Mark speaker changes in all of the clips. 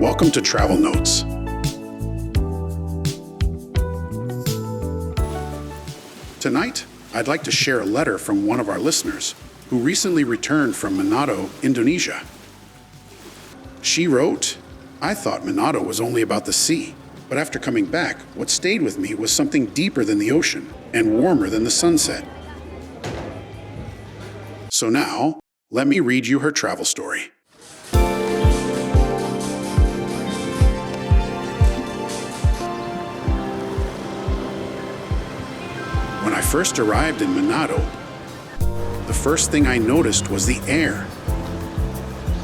Speaker 1: Welcome to Travel Notes. Tonight, I'd like to share a letter from one of our listeners who recently returned from Manado, Indonesia. She wrote, "I thought Manado was only about the sea, but after coming back, what stayed with me was something deeper than the ocean and warmer than the sunset." So now, let me read you her travel story. When I first arrived in Manado, the first thing I noticed was the air.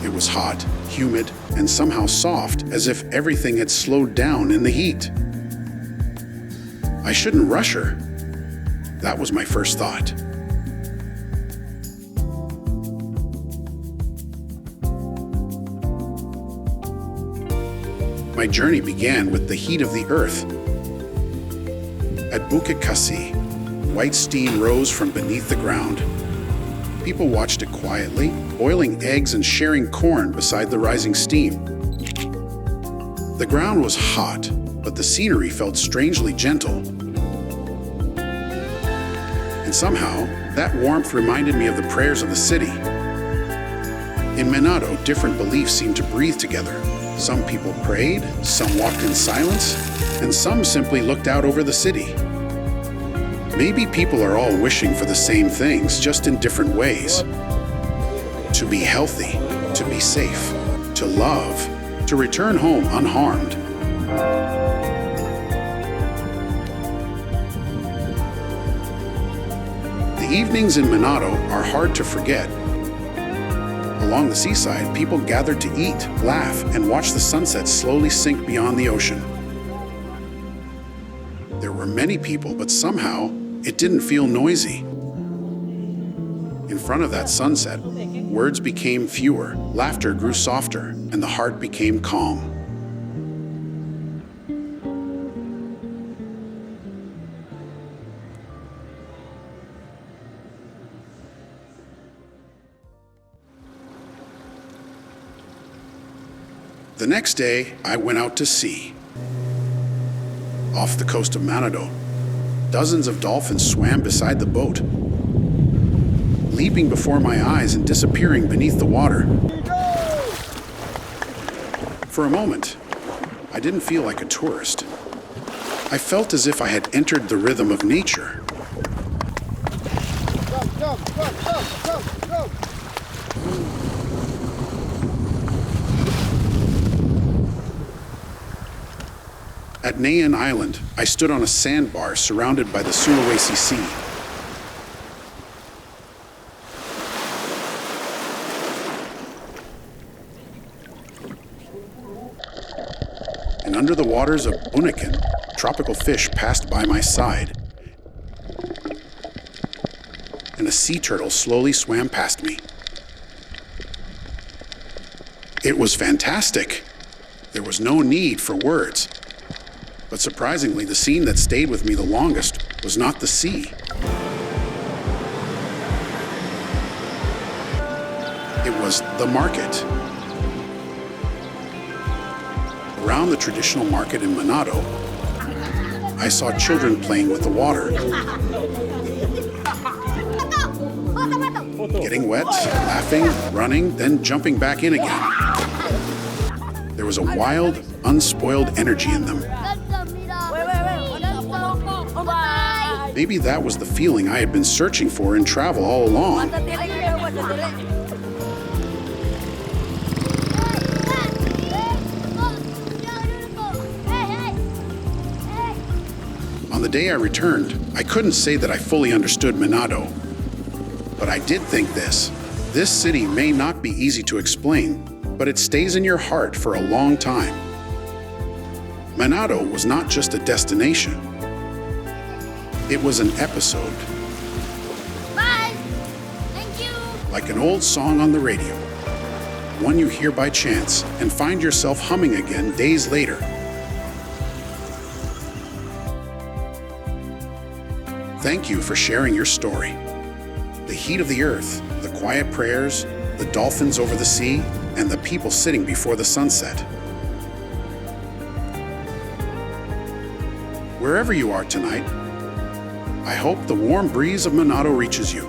Speaker 1: It was hot, humid, and somehow soft, as if everything had slowed down in the heat. I shouldn't rush her. That was my first thought. My journey began with the heat of the earth. At Bukit Kasih, white steam rose from beneath the ground. People watched it quietly, boiling eggs and sharing corn beside the rising steam. The ground was hot, but the scenery felt strangely gentle. And somehow, that warmth reminded me of the prayers of the city. In Manado, different beliefs seemed to breathe together. Some people prayed, some walked in silence, and some simply looked out over the city. Maybe people are all wishing for the same things, just in different ways. To be healthy, to be safe, to love, to return home unharmed. The evenings in Manado are hard to forget. Along the seaside, people gathered to eat, laugh, and watch the sunset slowly sink beyond the ocean. There were many people, but somehow, it didn't feel noisy. In front of that sunset, words became fewer, laughter grew softer, and the heart became calm. The next day, I went out to sea. Off the coast of Manado, dozens of dolphins swam beside the boat, leaping before my eyes and disappearing beneath the water. For a moment, I didn't feel like a tourist. I felt as if I had entered the rhythm of nature. At Nain Island, I stood on a sandbar surrounded by the Sulawesi Sea. And under the waters of Bunaken, tropical fish passed by my side. And a sea turtle slowly swam past me. It was fantastic. There was no need for words. But surprisingly, the scene that stayed with me the longest was not the sea. It was the market. Around the traditional market in Manado, I saw children playing with the water, getting wet, laughing, running, then jumping back in again. There was a wild, unspoiled energy in them. Maybe that was the feeling I had been searching for in travel all along. On the day I returned, I couldn't say that I fully understood Manado, but I did think this. This city may not be easy to explain, but it stays in your heart for a long time. Manado was not just a destination. It was an episode.
Speaker 2: Bye! Thank you!
Speaker 1: Like an old song on the radio. One you hear by chance and find yourself humming again days later. Thank you for sharing your story. The heat of the earth, the quiet prayers, the dolphins over the sea, and the people sitting before the sunset. Wherever you are tonight, I hope the warm breeze of Manado reaches you.